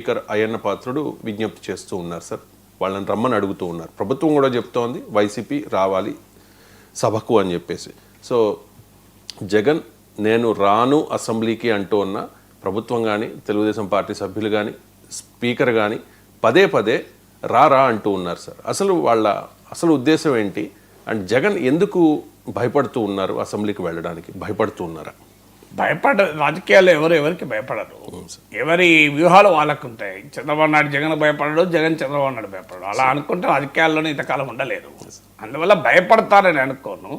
Speaker Ayyanna Patrudu విజ్ఞప్తి చేస్తూ ఉన్నారు సార్. వాళ్ళని రమ్మని అడుగుతూ ఉన్నారు. ప్రభుత్వం కూడా చెప్తోంది వైసీపీ రావాలి సభకు అని చెప్పేసి. సో జగన్ నేను రాను అసెంబ్లీకి అంటూ ఉన్న ప్రభుత్వం కానీ తెలుగుదేశం పార్టీ సభ్యులు కానీ స్పీకర్ కానీ పదే పదే రా అంటూ ఉన్నారు సార్. అసలు ఉద్దేశం ఏంటి? అండ్ జగన్ ఎందుకు భయపడుతూ ఉన్నారు? అసెంబ్లీకి వెళ్ళడానికి భయపడుతూ ఉన్నారా? రాజకీయాల్లో ఎవరికి భయపడరు. ఎవరి వ్యూహాలు వాళ్ళకు ఉంటాయి. చంద్రబాబు నాయుడు జగన్ భయపడడు, జగన్ చంద్రబాబు నాయుడు భయపడడు. అలా అనుకుంటే రాజకీయాల్లోనే ఇంతకాలం ఉండలేదు. అందువల్ల భయపడతారని అనుకోను.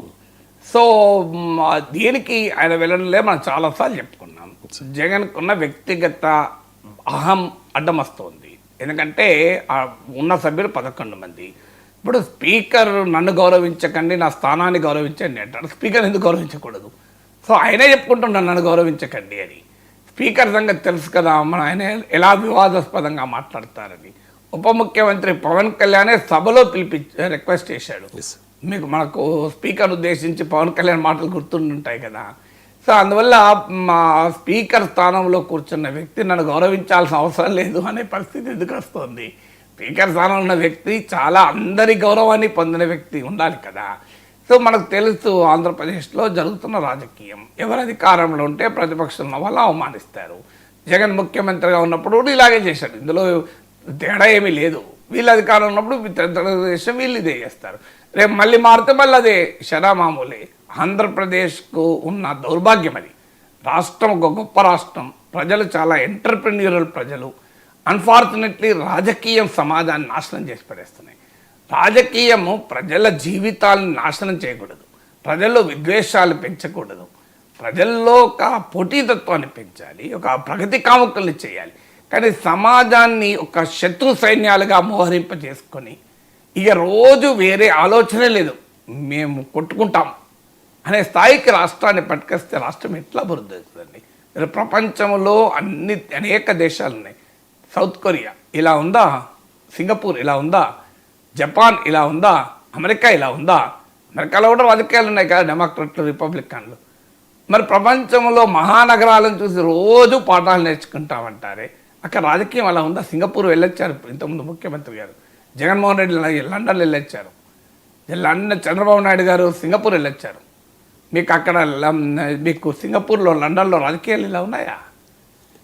సో దీనికి ఆయన వెళ్ళడంలే మనం చాలాసార్లు చెప్పుకున్నాం. జగన్కున్న వ్యక్తిగత అహం అడ్డం వస్తుంది. ఎందుకంటే ఉన్న సభ్యులు 11 మంది. ఇప్పుడు స్పీకర్ నన్ను గౌరవించకండి, నా స్థానాన్ని గౌరవించండి అంటారు. స్పీకర్ ఎందుకు గౌరవించకూడదు? సో ఆయనే చెప్పుకుంటున్నాను నన్ను గౌరవించకండి అని. స్పీకర్ సంగతి తెలుసు కదా, మన ఆయన ఎలా వివాదాస్పదంగా మాట్లాడతారని. ఉప ముఖ్యమంత్రి పవన్ కళ్యాణే సభలో రిక్వెస్ట్ చేశాడు. మనకు స్పీకర్ ఉద్దేశించి పవన్ కళ్యాణ్ మాటలు గుర్తుంటాయి కదా. సో అందువల్ల మా స్పీకర్ స్థానంలో కూర్చున్న వ్యక్తి నన్ను గౌరవించాల్సిన అవసరం లేదు అనే పరిస్థితి ఎందుకు వస్తుంది? స్పీకర్ స్థానంలో ఉన్న వ్యక్తి చాలా అందరి గౌరవాన్ని పొందిన వ్యక్తి ఉండాలి కదా. సో మనకు తెలుసు ఆంధ్రప్రదేశ్లో జరుగుతున్న రాజకీయం. ఎవరు అధికారంలో ఉంటే ప్రతిపక్షంలో వాళ్ళు అవమానిస్తారు. జగన్ ముఖ్యమంత్రిగా ఉన్నప్పుడు కూడా ఇలాగే చేశాడు. ఇందులో తేడా ఏమీ లేదు. వీళ్ళు అధికారంలో ఉన్నప్పుడు తెలుగుదేశం వీళ్ళు ఇదే చేస్తారు. రేపు మళ్ళీ మారితే మళ్ళీ అదే మామూలే. ఆంధ్రప్రదేశ్కు ఉన్న దౌర్భాగ్యం అది. రాష్ట్రం ఒక గొప్ప రాష్ట్రం, ప్రజలు చాలా ఎంటర్ప్రెన్యూరల్ ప్రజలు. అన్ఫార్చునేట్లీ రాజకీయం సమాజాన్ని నాశనం చేసి పడేస్తున్నాయి. రాజకీయము ప్రజల జీవితాలను నాశనం చేయకూడదు, ప్రజల్లో విద్వేషాలు పెంచకూడదు, ప్రజల్లో ఒక పోటీతత్వాన్ని పెంచాలి, ఒక ప్రగతి కాముకల్ని చేయాలి. కానీ సమాజాన్ని ఒక శత్రు సైన్యాలుగా మోహరింప చేసుకొని ఇక రోజు వేరే ఆలోచనే లేదు, మేము కొట్టుకుంటాం అనే స్థాయికి రాష్ట్రాన్ని పట్టుకొస్తే రాష్ట్రం ఎట్లా అభివృద్ధి అవుతుందండి? ప్రపంచంలో అనేక దేశాలు ఉన్నాయి. సౌత్ కొరియా ఇలా ఉందా? సింగపూర్ ఇలా ఉందా? జపాన్ ఇలా ఉందా? అమెరికా ఇలా ఉందా? అమెరికాలో కూడా రాజకీయాలు ఉన్నాయి కదా, డెమోక్రట్లు రిపబ్లికన్లు. మరి ప్రపంచంలో మహానగరాలను చూసి రోజు పాఠాలు నేర్చుకుంటామంటారే, అక్కడ రాజకీయం అలా ఉందా? సింగపూర్ వెళ్ళొచ్చారు ఇంతకుముందు ముఖ్యమంత్రి గారు, జగన్మోహన్ రెడ్డి లండన్ వెళ్ళొచ్చారు, చంద్రబాబు నాయుడు గారు సింగపూర్ వెళ్ళొచ్చారు. మీకు సింగపూర్లో లండన్లో రాజకీయాలు ఇలా ఉన్నాయా?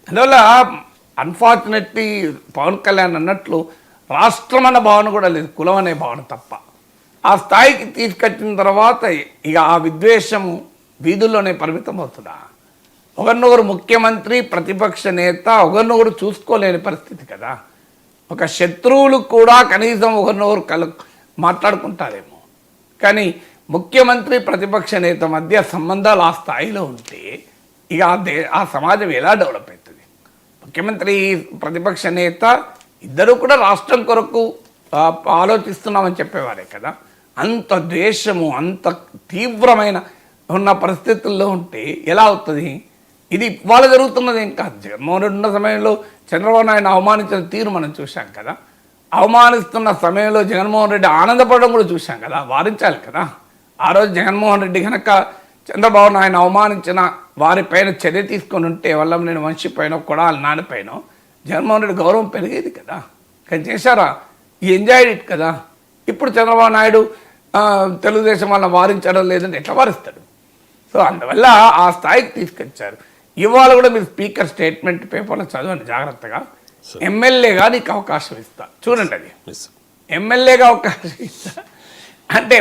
అందువల్ల అన్ఫార్చునేట్లీ పవన్ కళ్యాణ్ అన్నట్లు రాష్ట్రం అన్న భావన కూడా లేదు, కులం అనే భావన తప్ప. ఆ స్థాయికి తీసుకొచ్చిన తర్వాత ఇక ఆ విద్వేషము వీధుల్లోనే పరిమితం అవుతుందా? ఒకరినొకరు ముఖ్యమంత్రి ప్రతిపక్ష నేత ఒకరినొకరు చూసుకోలేని పరిస్థితి కదా. ఒక శత్రువులు కూడా కనీసం ఒకరినొకరు మాట్లాడుకుంటారేమో, కానీ ముఖ్యమంత్రి ప్రతిపక్ష నేత మధ్య సంబంధాలు ఆ స్థాయిలో ఉంటే ఇక ఆ సమాజం ఎలా డెవలప్ అవుతుంది? ముఖ్యమంత్రి ప్రతిపక్ష నేత ఇద్దరు కూడా రాష్ట్రం కొరకు ఆలోచిస్తున్నామని చెప్పేవారే కదా. అంత ద్వేషము, అంత తీవ్రమైన ఉన్న పరిస్థితుల్లో ఉంటే ఎలా అవుతుంది? ఇది ఇవాళ జరుగుతున్నది ఏం కాదు. జగన్మోహన్ రెడ్డి ఉన్న సమయంలో చంద్రబాబు నాయుడు అవమానించిన తీరు మనం చూసాం కదా. అవమానిస్తున్న సమయంలో జగన్మోహన్ రెడ్డి ఆనందపడడం కూడా చూసాం కదా. వారించాలి కదా. ఆ రోజు జగన్మోహన్ రెడ్డి కనుక చంద్రబాబు నాయుడు అవమానించిన వారిపైన చర్య తీసుకొని ఉంటే వల్లభనేని వంశీ పైన కొడాలి నానిపైన జగన్మోహన్ రెడ్డి గౌరవం పెరిగేది కదా. కానీ చేశారా? ఈ ఎంజాయ్డ్ ఇట్ కదా. ఇప్పుడు చంద్రబాబు నాయుడు తెలుగుదేశం వాళ్ళని వారించడం లేదంటే ఎట్లా వారిస్తాడు? సో అందువల్ల ఆ స్థాయికి తీసుకొచ్చారు. ఇవాళ కూడా మీరు స్పీకర్ స్టేట్మెంట్ పేపర్లో చదవండి జాగ్రత్తగా. ఎమ్మెల్యేగా నీకు అవకాశం ఇస్తా, చూడండి అది ఎమ్మెల్యేగా అవకాశం ఇస్తా అంటే,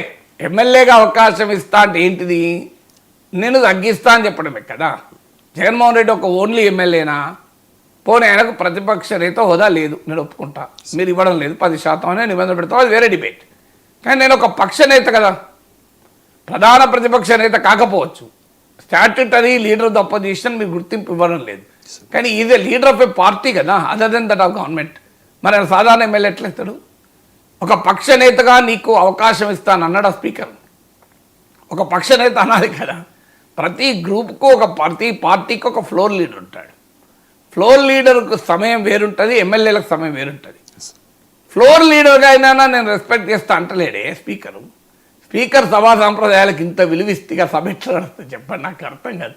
ఎమ్మెల్యేగా అవకాశం ఇస్తా అంటే ఏంటిది? నేను తగ్గిస్తా అని చెప్పడమే కదా. జగన్మోహన్ రెడ్డి ఒక ఓన్లీ ఎమ్మెల్యేనా? పోనీ ఆయనకు ప్రతిపక్ష నేత హోదా లేదు, నేను ఒప్పుకుంటా. మీరు ఇవ్వడం లేదు, 10% అనే నిబంధన పెడతాం, అది వేరే డిబేట్. కానీ నేను ఒక పక్ష నేత కదా, ప్రధాన ప్రతిపక్ష నేత కాకపోవచ్చు, statutory leader of the opposition మీరు గుర్తింపు ఇవ్వడం లేదు. కానీ is leader of a party కదా, other then that of government. మరి ఆయన సాధారణ ఎమ్మెల్యే ఎట్లయితాడు? ఒక పక్ష నేతగా నీకు అవకాశం ఇస్తాను అన్నాడు స్పీకర్. ఒక పక్ష నేత అనాలి కదా. ప్రతి గ్రూప్కు ప్రతి పార్టీకి ఒక ఫ్లోర్ లీడర్ ఉంటాడు. ఫ్లోర్ లీడర్కు సమయం వేరుంటుంది, ఎమ్మెల్యేలకు సమయం వేరుంటుంది. ఫ్లోర్ లీడర్గా అయినా నేను రెస్పెక్ట్ చేస్తా అంటలేడే స్పీకరు. స్పీకర్ సభా సాంప్రదాయాలకు ఇంత విలువిస్తిగా సభ ఎట్లా నడుస్తుంది చెప్పండి, నాకు అర్థం కాదు.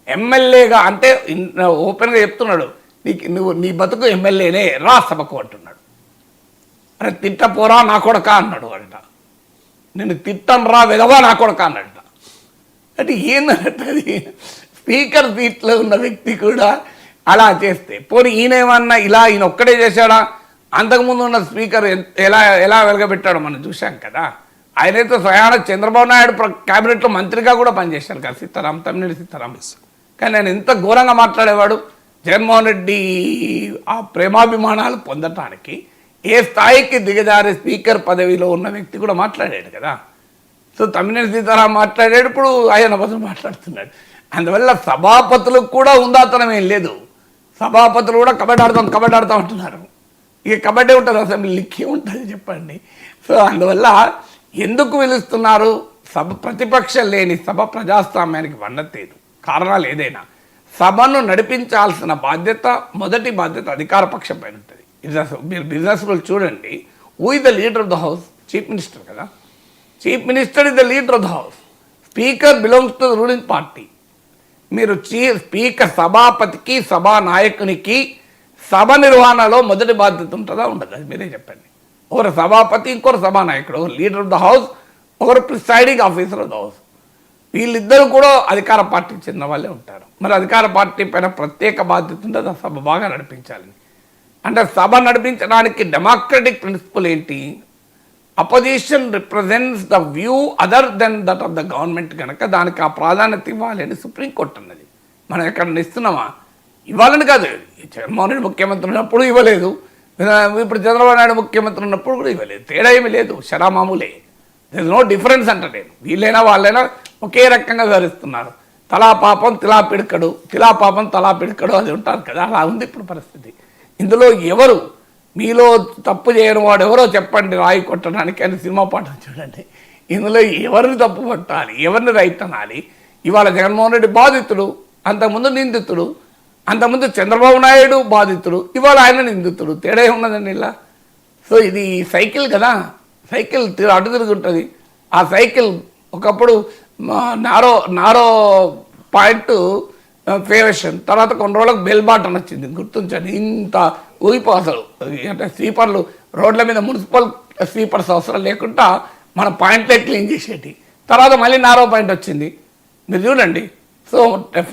ఎమ్మెల్యేగా అంటే ఓపెన్గా చెప్తున్నాడు, నీ బతుకు ఎమ్మెల్యేనే రా సభకు అంటున్నాడు. అరే తిట్టపోరా నా కొడక అన్నాడు అంట. నేను తిట్టను రా వెదవా నా కొడక అన్నట్ట. అంటే ఏంటంటే అది స్పీకర్ సీట్లో ఉన్న వ్యక్తి కూడా అలా చేస్తే పోనీ ఈయనేమన్నా ఈయన ఒక్కడే చేశాడా? అంతకుముందు ఉన్న స్పీకర్ ఎలా వెలగబెట్టాడో మనం చూశాం కదా. ఆయనైతే స్వయాన చంద్రబాబు నాయుడు క్యాబినెట్లో మంత్రిగా కూడా పనిచేశాడు కదా తమ్మినేని సీతారాం. కానీ ఆయన ఎంత ఘోరంగా మాట్లాడేవాడు. జగన్మోహన్ రెడ్డి ఆ ప్రేమాభిమానాలు పొందటానికి ఏ స్థాయికి దిగజారే స్పీకర్ పదవిలో ఉన్న వ్యక్తి కూడా మాట్లాడాడు కదా. సో తమ్మినేని సీతారాం మాట్లాడాడు, ఇప్పుడు ఆయన బదులు మాట్లాడుతున్నాడు. అందువల్ల సభాపతులకు కూడా ఉందాతనం ఏం లేదు. సభాపతులు కూడా కబడ్డీ ఆడతాం అంటున్నారు. ఇక కబడ్డీ ఉంటుంది అసెంబ్లీ లిక్కి ఉంటుంది చెప్పండి. సో అందువల్ల ఎందుకు పిలుస్తున్నారు? ప్రతిపక్షం లేని సభ ప్రజాస్వామ్యానికి వన్నతేదు. కారణాలు ఏదైనా సభను నడిపించాల్సిన మొదటి బాధ్యత అధికార పక్షం పైన ఉంటుంది. మీరు బిజినెస్ రూల్ చూడండి. Who is the leader of the house? Chief minister కదా. Chief minister is the leader of the house. Speaker belongs to the ruling party. మీరు స్పీకర్ సభాపతికి సభా నాయకునికి సభ నిర్వహణలో మొదటి బాధ్యత ఉంటుందా ఉండదు? అది మీరే చెప్పండి. ఒకరు సభాపతి, ఇంకొకరు సభానాయకుడు, ఒకరు లీడర్ ఆఫ్ ద హౌస్, ఒకరు presiding officer of the house. వీళ్ళిద్దరూ కూడా అధికార పార్టీకి చెందిన వాళ్ళే ఉంటారు. మరి అధికార పార్టీ పైన ప్రత్యేక బాధ్యత ఉంటుంది ఆ సభ బాగా నడిపించాలని. అంటే సభ నడిపించడానికి డెమోక్రటిక్ ప్రిన్సిపల్ ఏంటి? Opposition represents the view other then that of the government కనుక దానికి ఆ ప్రాధాన్యత ఇవ్వాలి అని సుప్రీంకోర్టు అన్నది. మనం ఎక్కడ ఇస్తున్నామా? ఇవ్వాలని కాదు. జగన్మోహన్ రెడ్డి ముఖ్యమంత్రి ఉన్నప్పుడు ఇవ్వలేదు, ఇప్పుడు చంద్రబాబు నాయుడు ముఖ్యమంత్రి ఉన్నప్పుడు కూడా ఇవ్వలేదు. తేడా ఏమీ లేదు, షరామామూలే. దర్ ఇస్ నో డిఫరెన్స్ అంట. నేను వీళ్ళైనా వాళ్ళైనా ఒకే రకంగా వివరిస్తున్నారు. తలా పాపం తిలా పిడకడు, తిలా పాపం తలా పిడకడు అది ఉంటారు కదా. అలా ఉంది ఇప్పుడు పరిస్థితి. ఇందులో ఎవరు మీలో తప్పు చేయని వాడు ఎవరో చెప్పండి రాయి కొట్టడానికి అని సినిమా పాటలు చూడండి. ఇందులో ఎవరిని తప్పు పట్టాలి, ఎవరిని రైట్ అనాలి? ఇవాళ జగన్మోహన్ రెడ్డి బాధితుడు, అంతకుముందు నిందితుడు, అంతకుముందు చంద్రబాబు నాయుడు బాధితుడు, ఇవాళ ఆయన నిందితుడు. తేడా ఏమున్నదండి ఇలా? సో ఇది సైకిల్ కదా. సైకిల్ అటు తిరిగి ఉంటుంది. ఆ సైకిల్ ఒకప్పుడు నారో పాయింట్ ఫేవేషన్, తర్వాత కొన్ని రోజులకు బెల్ బాటన్ వచ్చింది. గుర్తుంచండి, ఇంత ఊగిపో అసలు. అంటే స్వీపర్లు రోడ్ల మీద మున్సిపల్ స్వీపర్స్ అవసరం లేకుండా మన పాయింట్లే క్లీన్ చేసేటి. తర్వాత మళ్ళీ నారో పాయింట్ వచ్చింది. మీరు చూడండి. సో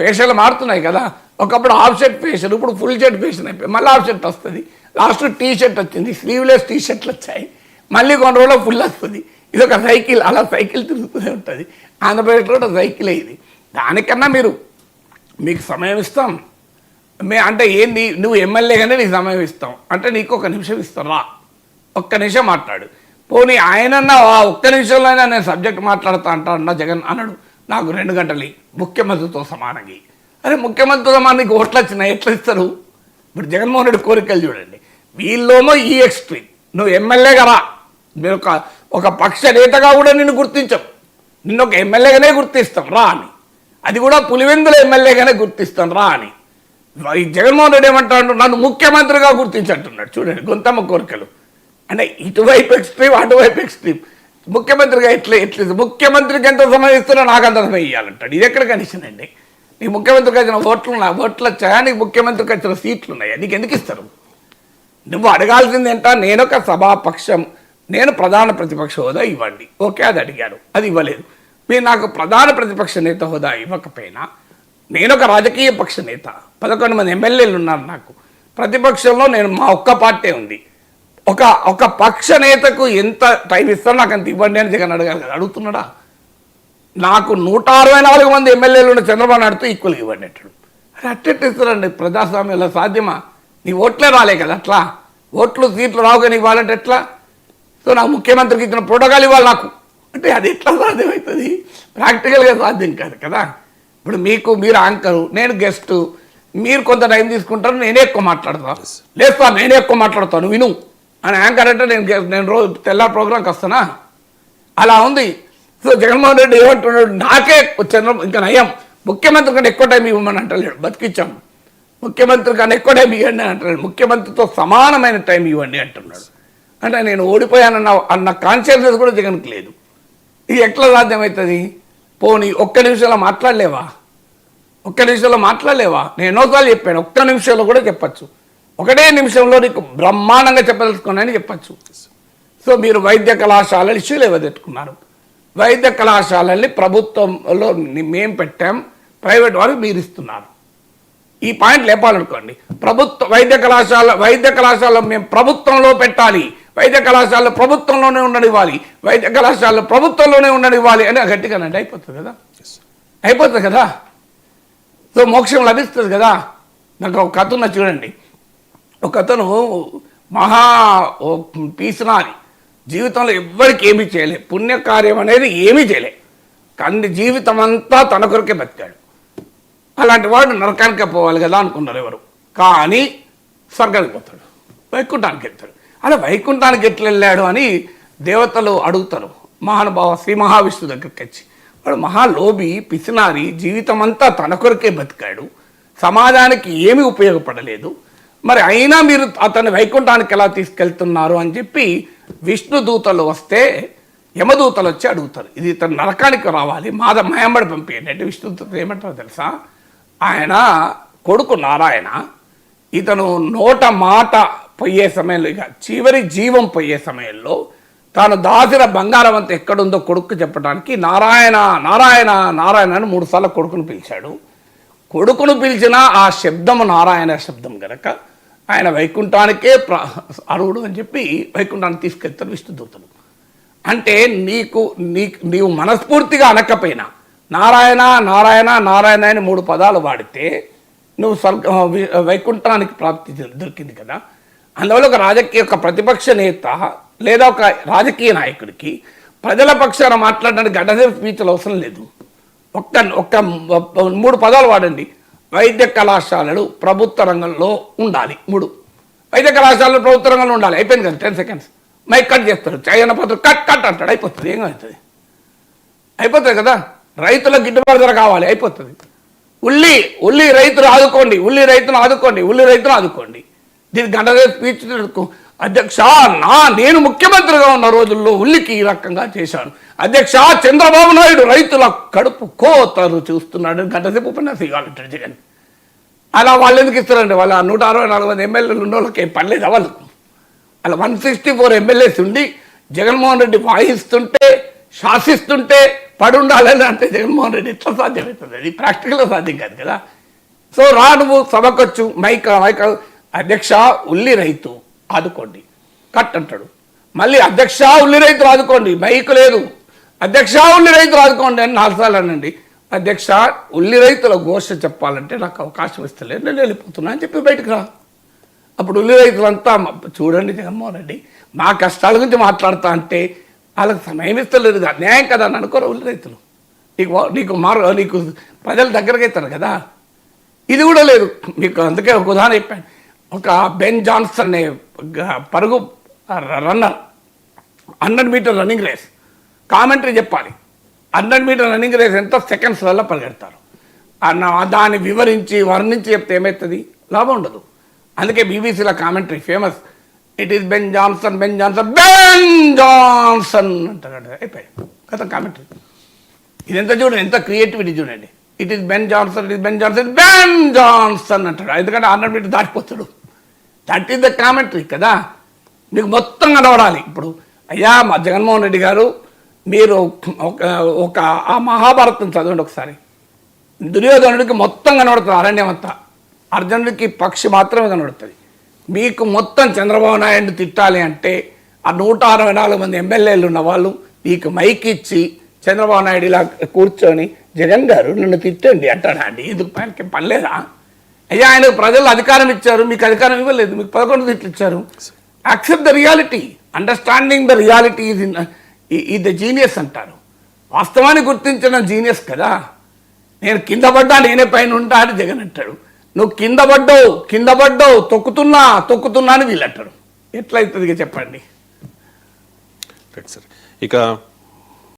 ఫేషియల్ మారుతున్నాయి కదా. ఒకప్పుడు హాఫ్ షర్ట్ ఫేషియల్, ఇప్పుడు ఫుల్ షర్ట్ ఫేషన్ అయిపోయి మళ్ళీ హాఫ్ షర్ట్ వస్తుంది. లాస్ట్ టీ షర్ట్ వచ్చింది, స్లీవ్లెస్ టీ షర్ట్లు వచ్చాయి, మళ్ళీ కొన్ని రోజుల్లో ఫుల్ వస్తుంది. ఇది ఒక సైకిల్, అలా సైకిల్ తిరుగుతూనే ఉంటుంది. ఆంధ్రప్రదేశ్లో సైకిలే ఇది. దానికన్నా మీకు సమయం ఇస్తాం అంటే ఏంది? నువ్వు ఎమ్మెల్యేగానే నీకు సమయం ఇస్తాం అంటే నీకు 1 నిమిషం ఇస్తాం, రా 1 నిమిషం మాట్లాడు. పోనీ ఆయనన్నా ఒక్క నిమిషంలో అయినా నేను సబ్జెక్ట్ మాట్లాడుతా అంటా జగన్ అన్నాడు. నాకు 2 గంటలు ముఖ్యమంత్రితో సమానంగా. అరే ముఖ్యమంత్రితో సమానం నీకు ఓట్లు వచ్చినాయి, ఎట్లా ఇస్తారు? ఇప్పుడు జగన్మోహన్ రెడ్డి కోరికలు చూడండి. వీళ్ళేమో ఈ ఎక్స్ట్రీమ్. నువ్వు ఎమ్మెల్యేగా రా, మీరు ఒక పక్ష నేతగా కూడా నిన్ను గుర్తించం, నిన్ను ఒక ఎమ్మెల్యేగానే గుర్తిస్తాం రా అని. అది కూడా పులివెందుల ఎమ్మెల్యేగానే గుర్తిస్తాను రా అని. ఈ జగన్మోహన్ రెడ్డి ఏమంటాడు? నన్ను ముఖ్యమంత్రిగా గుర్తించంటున్నాడు. చూడండి గొంతమ్మ కోరికలు. అంటే ఇటువైపు ఎక్స్ట్రీమ్, అటువైపు ఎక్స్ట్రీమ్. ముఖ్యమంత్రిగా ఎట్లా ముఖ్యమంత్రికి ఎంత సమయం ఇస్తున్నా నాకు అంత సమయం ఇవ్వాలంటాడు. ఇది ఎక్కడ కనిషనండి? నీకు ముఖ్యమంత్రికి వచ్చిన ఓట్లు వచ్చాయా? నీకు ముఖ్యమంత్రికి వచ్చిన సీట్లు ఉన్నాయా? నీకు ఎందుకు ఇస్తారు? నువ్వు అడగాల్సింది ఏంటా? నేను ఒక సభాపక్షం, నేను ప్రధాన ప్రతిపక్ష హోదా ఇవ్వండి. ఓకే, అది అడిగాడు, అది ఇవ్వలేదు. మీరు నాకు ప్రధాన ప్రతిపక్ష నేత హోదా ఇవ్వకపోయినా నేను ఒక రాజకీయ పక్ష నేత, 11 మంది ఎమ్మెల్యేలు ఉన్నారు నాకు. ప్రతిపక్షంలో నేను మా ఒక్క పార్టీ ఉంది. ఒక పక్ష నేతకు ఎంత టైం ఇస్తారో నాకు అంత ఇవ్వండి అని జగన్ అడగాలి కదా. అడుగుతున్నాడా? నాకు 164 మంది ఎమ్మెల్యేలు ఉన్న చంద్రబాబు నాయుడుతో ఈక్వల్గా ఇవ్వండి అంటాడు. అరే అట్టెట్ ఇస్తారండి ప్రజాస్వామ్యంలో? సాధ్యమా? నీ ఓట్లే రాలే కదా. అట్లా ఓట్లు సీట్లు రావు కానీ ఇవ్వాలంటే ఎట్లా? సో నాకు ముఖ్యమంత్రికి ఇచ్చిన ప్రోటోకాల్ ఇవ్వాలి నాకు అంటే అది ఎట్లా సాధ్యమవుతుంది? ప్రాక్టికల్గా సాధ్యం కాదు కదా. ఇప్పుడు మీరు యాంకరు, నేను గెస్టు, మీరు కొంత టైం తీసుకుంటారు, నేనే ఎక్కువ మాట్లాడతాను. లేదు సార్ నేనే ఎక్కువ మాట్లాడతాను విను అని యాంకర్ అంటే నేను రోజు తెల్లారి ప్రోగ్రాంకి వస్తానా? అలా ఉంది. సో జగన్మోహన్ రెడ్డి ఏమంటున్నాడు? నాకే ఇంకా నయం, ముఖ్యమంత్రి కన్నా ఎక్కువ టైం ఇవ్వమని అంటలేడు. బతికిచ్చాం. ముఖ్యమంత్రి కన్నా ఎక్కువ టైం ఇవ్వండి అంటున్నాడు. ముఖ్యమంత్రితో సమానమైన టైం ఇవ్వండి అంటున్నాడు. అంటే నేను ఓడిపోయానన్న కాన్షియస్నెస్ కూడా జగన్కి లేదు. ఇది ఎట్లా సాధ్యమవుతుంది? పోనీ 1 నిమిషంలో మాట్లాడలేవా? ఒక్క నిమిషంలో మాట్లాడలేవా? నేను ఎన్నోసార్లు చెప్పాను, ఒక్క నిమిషంలో కూడా చెప్పచ్చు. ఒకటే నిమిషంలో నీకు బ్రహ్మాండంగా చెప్పదలుచుకున్నాయని చెప్పచ్చు. సో మీరు వైద్య కళాశాలలు ఇష్యూలు ఏవదెట్టుకున్నారు. వైద్య కళాశాలల్ని ప్రభుత్వంలో మేము పెట్టాం, ప్రైవేట్ వారికి మీరు ఇస్తున్నారు. ఈ పాయింట్ లేపాలనుకోండి. వైద్య కళాశాల మేము ప్రభుత్వంలో పెట్టాలి, వైద్య కళాశాలలో ప్రభుత్వంలోనే ఉండనివ్వాలి, వైద్య కళాశాలలో ప్రభుత్వంలోనే ఉండనివ్వాలి అని గట్టిగానండి అయిపోతుంది కదా. సో మోక్షం లభిస్తుంది కదా. నాకు ఒక కథ ఉన్న చూడండి. ఒక అతను మహా పీసినారి, జీవితంలో ఎవ్వరికి ఏమీ చేయలే, పుణ్యకార్యం అనేది ఏమీ చేయలే, కానీ జీవితం అంతా తన కొరకే బతికాడు. అలాంటి వాడు నరకానికి పోవాలి కదా అనుకున్నారు ఎవరు. కానీ స్వర్గానికి పోతాడు, వైకుంఠానికి వెళ్తాడు. అలా వైకుంఠానికి ఎట్లా వెళ్ళాడు అని దేవతలు అడుగుతారు మహానుభావ శ్రీ మహావిష్ణు దగ్గరికి వచ్చి. వాడు మహాలోభి, పిసినారి, జీవితం అంతా తన కొరకే బతికాడు, సమాజానికి ఏమీ ఉపయోగపడలేదు, మరి అయినా మీరు అతన్ని వైకుంఠానికి ఎలా తీసుకెళ్తున్నారు అని చెప్పి విష్ణు దూతలు వస్తే యమదూతలు వచ్చి అడుగుతారు, ఇది ఇతను నరకానికి రావాలి, మాయంబడి పంపించండి అంటే విష్ణు దూతలు ఏమంటారో తెలుసా? ఆయన కొడుకు నారాయణ, ఇతను నోట మాట పోయే సమయంలో, ఇక చివరి జీవం పోయే సమయంలో తాను దాసిన బంగారం అంతా ఎక్కడుందో కొడుకు చెప్పడానికి నారాయణ నారాయణ నారాయణ అని 3 సార్లు కొడుకును పిలిచాడు. కొడుకును పిలిచిన ఆ శబ్దము నారాయణ శబ్దం గనక ఆయన వైకుంఠానికే అర్హుడు అని చెప్పి వైకుంఠానికి తీసుకెళ్తారు విష్ణుదూతలు. అంటే నీవు మనస్ఫూర్తిగా అనకపోయినా నారాయణ నారాయణ నారాయణ అని 3 పదాలు వాడితే నువ్వు వైకుంఠానికి ప్రాప్తి దొరికింది కదా. అందువల్ల ఒక ప్రతిపక్ష నేత లేదా ఒక రాజకీయ నాయకుడికి ప్రజల పక్షాన మాట్లాడడానికి గంటసేపు స్పీచ్లు అవసరం లేదు. ఒక్క 3 పదాలు వాడండి. వైద్య కళాశాలలు ప్రభుత్వ రంగంలో ఉండాలి. 3 వైద్య కళాశాలలు ప్రభుత్వ రంగంలో ఉండాలి. అయిపోయింది కదా, 10 seconds మైక్ కట్ చేస్తారు, చైనా పత్రం కట్ అంటాడు, అయిపోతుంది. అయిపోతుంది కదా. రైతులకు గిట్టుబాటు ధర కావాలి, అయిపోతుంది. ఉల్లి రైతులు ఆదుకోండి, ఉల్లి రైతును ఆదుకోండి. దీనికి గంటసేపు స్పీచ్ అధ్యక్ష నేను ముఖ్యమంత్రిగా ఉన్న రోజుల్లో ఉల్లికి ఈ రకంగా చేశాను, అధ్యక్ష చంద్రబాబు నాయుడు రైతుల కడుపు కోతరు చూస్తున్నాడు, గంటసేపు ఉపన్యాసం ఇవ్వాలంటాడు జగన్. అలా వాళ్ళు ఎందుకు ఇస్తారండి? వాళ్ళ 164 మంది ఎమ్మెల్యేలు ఉన్న వాళ్ళకి ఏం పర్లేదు. వాళ్ళకు అలా 164 ఎమ్మెల్యేస్ ఉండి జగన్మోహన్ రెడ్డి వాయిస్తుంటే శాసిస్తుంటే పడి ఉండాలని అంటే జగన్మోహన్ రెడ్డి ఎట్లా సాధ్యమవుతుంది? అది ప్రాక్టికల్గా సాధ్యం కాదు కదా. సో నువ్వు సభకొచ్చు మైక్ అధ్యక్ష ఉల్లి రైతు ఆదుకోండి కట్ అంటాడు. మళ్ళీ అధ్యక్ష ఉల్లి రైతులు ఆదుకోండి, మైక్ లేదు, అధ్యక్ష ఉల్లి రైతులు ఆదుకోండి అని 4 సార్లు అనండి. అధ్యక్ష ఉల్లి రైతుల ఘోష చెప్పాలంటే నాకు అవకాశం ఇస్తలేదు, నేను వెళ్ళిపోతున్నా అని చెప్పి బయటకు రా. అప్పుడు ఉల్లి రైతులంతా చూడండి జగన్మోహన్ రెడ్డి మా కష్టాల గురించి మాట్లాడుతా అంటే వాళ్ళకి సమయం ఇస్తలేదు, న్యాయం కదా అని అనుకోరు ఉల్లి రైతులు. నీకు ప్రజల దగ్గరకు అవుతారు కదా. ఇది కూడా లేదు మీకు. అందుకే ఒక ఉదాహరణ చెప్పాను. ఒక బెన్ జాన్సన్ అనే పరుగు runner 100 metre running race commentary చెప్పాలి. 100 మీటర్ రన్నింగ్ రేస్ ఎంత సెకండ్స్ వల్ల పరిగెడతారు. దాన్ని వర్ణించి చెప్తే ఏమవుతుంది? లాభం ఉండదు. అందుకే బీబీసీలో commentary famous, it is Ben Johnson అంటాడు. అయిపోయాయి కదా కామెంటరీ. ఇదెంత చూడండి, ఎంత క్రియేటివిటీ చూడండి. ఇట్ ఈస్ బెన్ జాన్సన్ అంటాడు, ఎందుకంటే 100 మీటర్ దాటిపోతాడు. దట్ ఈస్ ద కామెంటరీ కదా. మీకు మొత్తం కనబడాలి. ఇప్పుడు అయ్యా మా జగన్మోహన్ రెడ్డి గారు మీరు ఒక ఆ మహాభారతం చదవండి ఒకసారి. దుర్యోధనుడికి మొత్తం కనబడుతుంది అరణ్యం అంతా, అర్జునుడికి పక్షి మాత్రమే కనబడుతుంది. మీకు మొత్తం చంద్రబాబు నాయుడు తిట్టాలి అంటే ఆ 164 మంది ఎమ్మెల్యేలు ఉన్న వాళ్ళు మీకు మైక్ ఇచ్చి చంద్రబాబు నాయుడు ఇలా కూర్చొని జగన్ గారు నన్ను తిట్టండి అంటాడా అండి? ఎందుకు పైనకి పనిలేదా? అయ్యా ఆయనకు ప్రజలు అధికారం ఇచ్చారు, మీకు అధికారం ఇవ్వలేదు, మీకు 11 తిట్లు ఇచ్చారు. Accept the reality, understanding the reality is the genius అంటారు. వాస్తవాన్ని గుర్తించడం జీనియస్ కదా. నేను కింద పడ్డా నేనే పైన ఉంటా అని జగన్ అంటాడు. నువ్వు కింద పడ్డావు తొక్కుతున్నా అని వీళ్ళు అంటారు. ఎట్లయితుంది చెప్పండి. Right sir. ఇక